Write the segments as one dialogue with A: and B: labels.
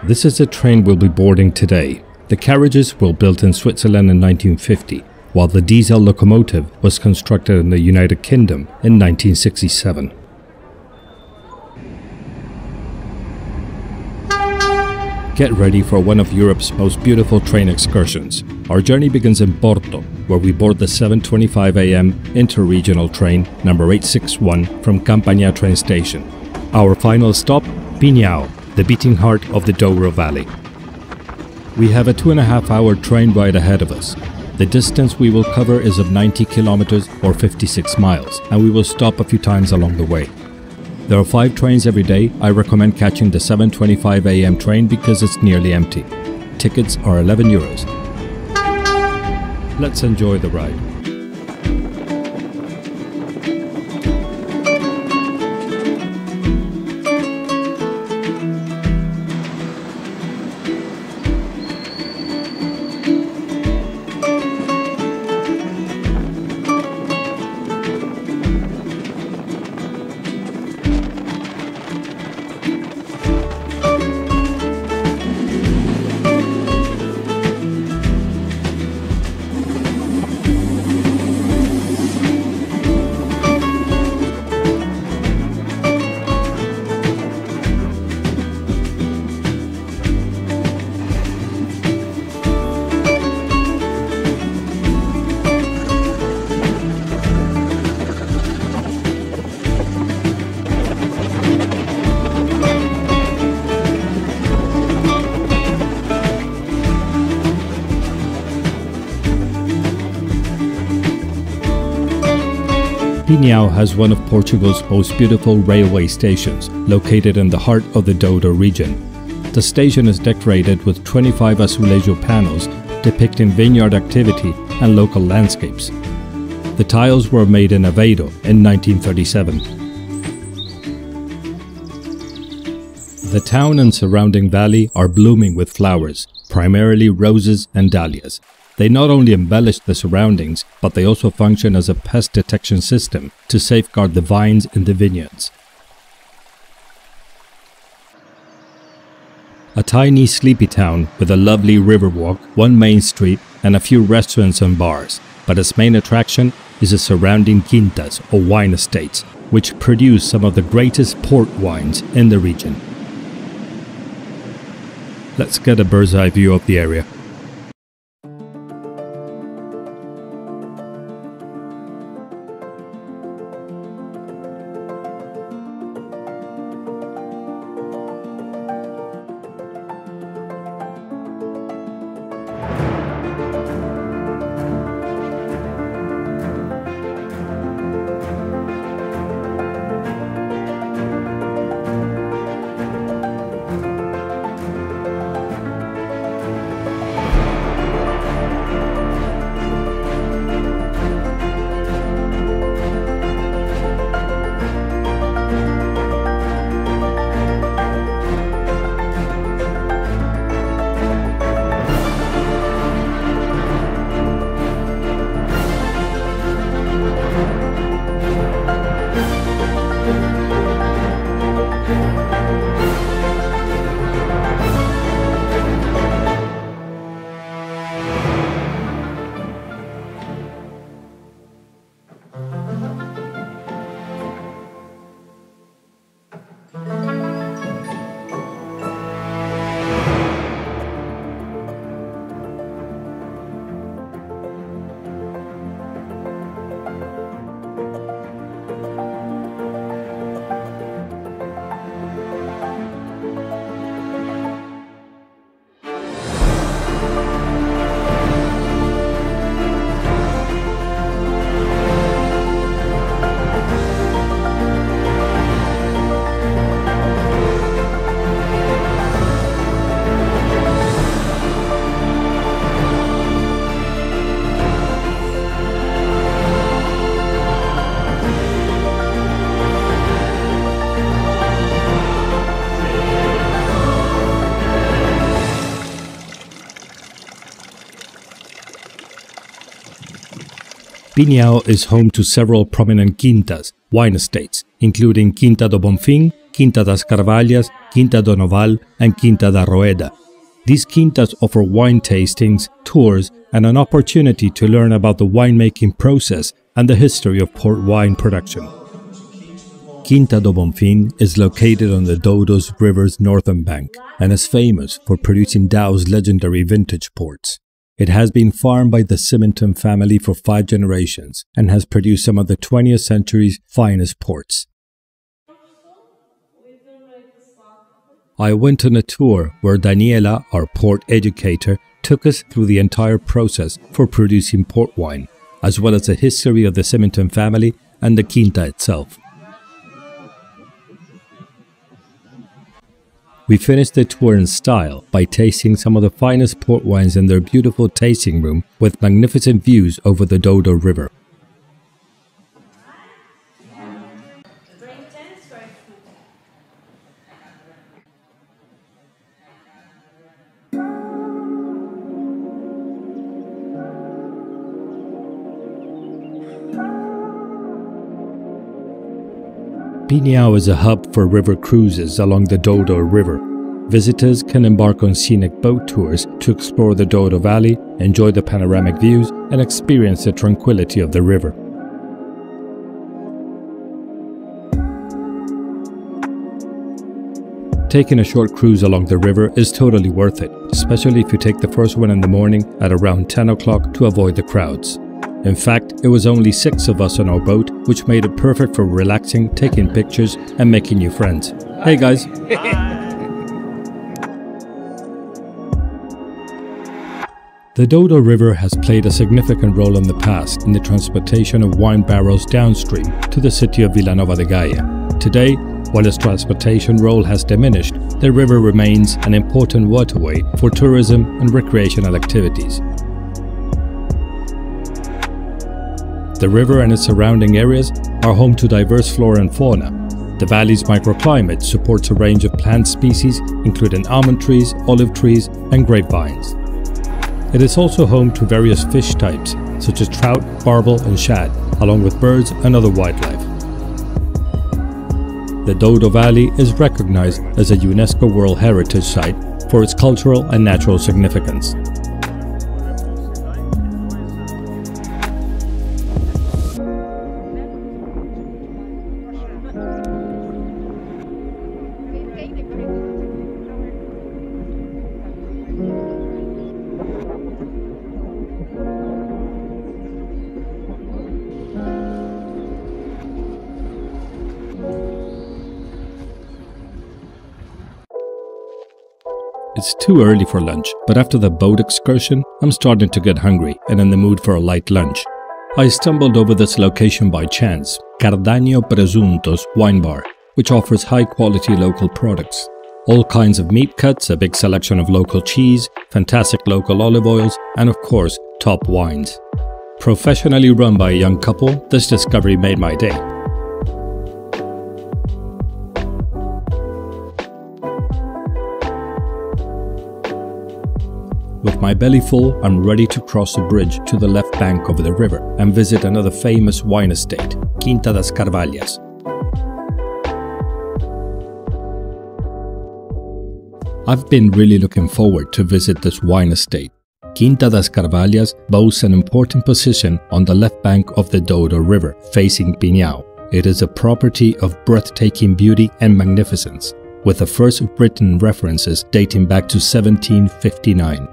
A: This is the train we'll be boarding today. The carriages were built in Switzerland in 1950, while the diesel locomotive was constructed in the United Kingdom in 1967. Get ready for one of Europe's most beautiful train excursions. Our journey begins in Porto, where we board the 7:25 a.m. interregional train number 861 from Companhia train station. Our final stop, Pinhao, the beating heart of the Douro Valley. We have a 2.5-hour train ride ahead of us. The distance we will cover is of 90 kilometers or 56 miles, and we will stop a few times along the way. There are 5 trains every day. I recommend catching the 7:25 a.m. train because it's nearly empty. Tickets are €11. Let's enjoy the ride. Pinhao has one of Portugal's most beautiful railway stations, located in the heart of the Douro region. The station is decorated with 25 azulejo panels depicting vineyard activity and local landscapes. The tiles were made in Aveiro in 1937. The town and surrounding valley are blooming with flowers, primarily roses and dahlias. They not only embellish the surroundings, but they also function as a pest detection system to safeguard the vines in the vineyards. A tiny sleepy town with a lovely riverwalk, one main street and a few restaurants and bars, but its main attraction is the surrounding quintas or wine estates, which produce some of the greatest port wines in the region. Let's get a bird's eye view of the area. Pinhao is home to several prominent quintas, wine estates, including Quinta do Bomfim, Quinta das Carvalhas, Quinta do Noval, and Quinta da Roeda. These quintas offer wine tastings, tours, and an opportunity to learn about the winemaking process and the history of port wine production. Quinta do Bomfim is located on the Douro River's northern bank and is famous for producing Dour's legendary vintage ports. It has been farmed by the Symington family for 5 generations and has produced some of the 20th century's finest ports. I went on a tour where Daniela, our port educator, took us through the entire process for producing port wine, as well as the history of the Symington family and the quinta itself. We finished the tour in style by tasting some of the finest port wines in their beautiful tasting room with magnificent views over the Douro River. Pinhao is a hub for river cruises along the Douro River. Visitors can embark on scenic boat tours to explore the Douro Valley, enjoy the panoramic views, and experience the tranquility of the river. Taking a short cruise along the river is totally worth it, especially if you take the first one in the morning at around 10 o'clock to avoid the crowds. In fact, it was only 6 of us on our boat, which made it perfect for relaxing, taking pictures, and making new friends. Hey guys! The Douro River has played a significant role in the past in the transportation of wine barrels downstream to the city of Vila Nova de Gaia. Today, while its transportation role has diminished, the river remains an important waterway for tourism and recreational activities. The river and its surrounding areas are home to diverse flora and fauna. The valley's microclimate supports a range of plant species, including almond trees, olive trees, and grapevines. It is also home to various fish types, such as trout, barbel, and shad, along with birds and other wildlife. The Douro Valley is recognized as a UNESCO World Heritage Site for its cultural and natural significance. It's too early for lunch, but after the boat excursion, I'm starting to get hungry and in the mood for a light lunch. I stumbled over this location by chance, Cardaño Presuntos Wine Bar, which offers high-quality local products. All kinds of meat cuts, a big selection of local cheese, fantastic local olive oils, and of course, top wines. Professionally run by a young couple, this discovery made my day. With my belly full, I'm ready to cross the bridge to the left bank of the river and visit another famous wine estate, Quinta das Carvalhas. I've been really looking forward to visit this wine estate. Quinta das Carvalhas boasts an important position on the left bank of the Douro River, facing Pinhao. It is a property of breathtaking beauty and magnificence, with the first written references dating back to 1759.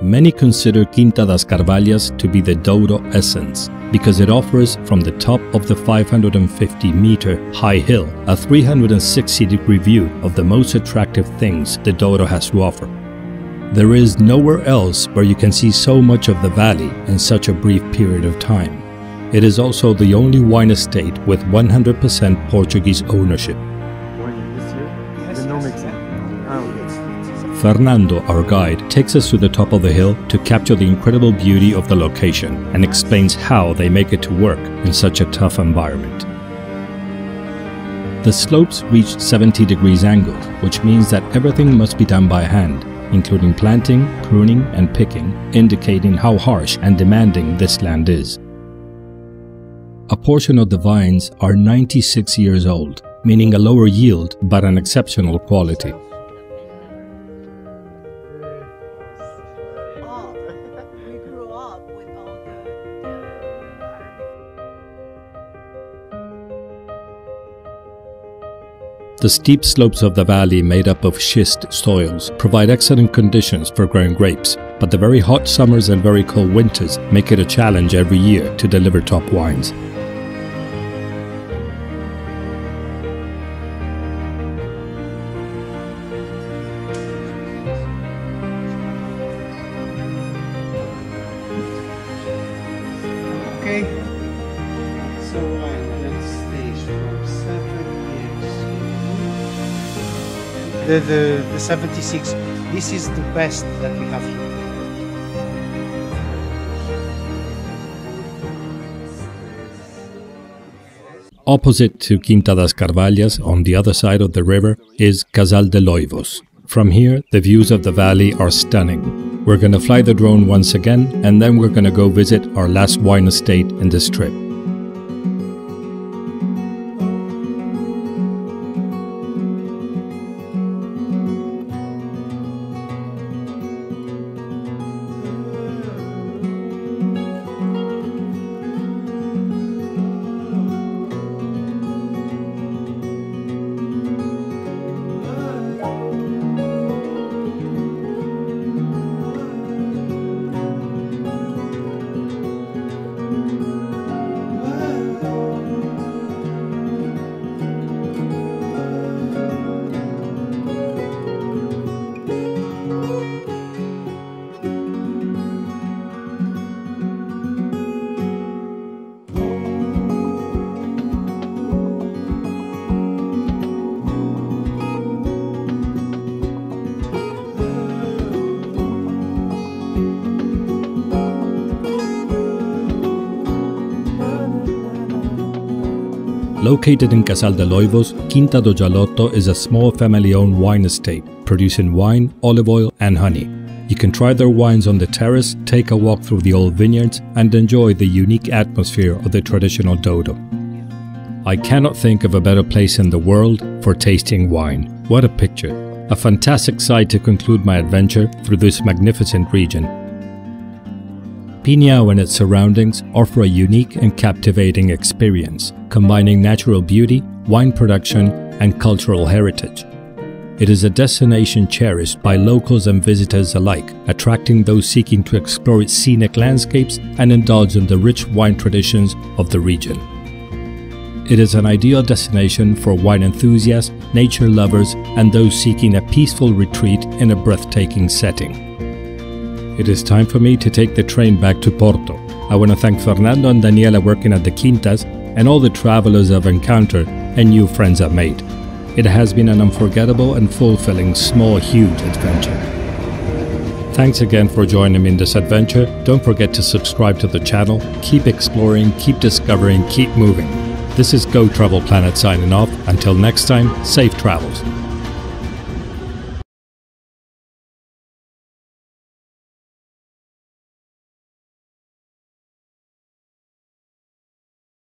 A: Many consider Quinta das Carvalhas to be the Douro essence because it offers from the top of the 550-meter high hill a 360-degree view of the most attractive things the Douro has to offer. There is nowhere else where you can see so much of the valley in such a brief period of time. It is also the only wine estate with 100% Portuguese ownership. Fernando, our guide, takes us to the top of the hill to capture the incredible beauty of the location and explains how they make it to work in such a tough environment. The slopes reach 70 degrees angled, which means that everything must be done by hand, including planting, pruning, and picking, indicating how harsh and demanding this land is. A portion of the vines are 96 years old, meaning a lower yield but an exceptional quality. The steep slopes of the valley, made up of schist soils, provide excellent conditions for growing grapes, but the very hot summers and very cold winters make it a challenge every year to deliver top wines.
B: Okay, so let's stage for 7 years. The 76, this is the best that we have here.
A: Opposite to Quinta das Carvalhas, on the other side of the river, is Casal de Loivos. From here, the views of the valley are stunning. We're going to fly the drone once again, and then we're going to go visit our last wine estate in this trip. Located in Casal de Loivos, Quinta do Jalloto is a small family-owned wine estate, producing wine, olive oil and honey. You can try their wines on the terrace, take a walk through the old vineyards and enjoy the unique atmosphere of the traditional Douro. I cannot think of a better place in the world for tasting wine. What a picture! A fantastic sight to conclude my adventure through this magnificent region. Pinhao and its surroundings offer a unique and captivating experience, combining natural beauty, wine production, and cultural heritage. It is a destination cherished by locals and visitors alike, attracting those seeking to explore its scenic landscapes and indulge in the rich wine traditions of the region. It is an ideal destination for wine enthusiasts, nature lovers, and those seeking a peaceful retreat in a breathtaking setting. It is time for me to take the train back to Porto. I want to thank Fernando and Daniela working at the Quintas and all the travelers I've encountered and new friends I've made. It has been an unforgettable and fulfilling small, huge adventure. Thanks again for joining me in this adventure. Don't forget to subscribe to the channel. Keep exploring, keep discovering, keep moving. This is Go Travel Planet signing off. Until next time, safe travels.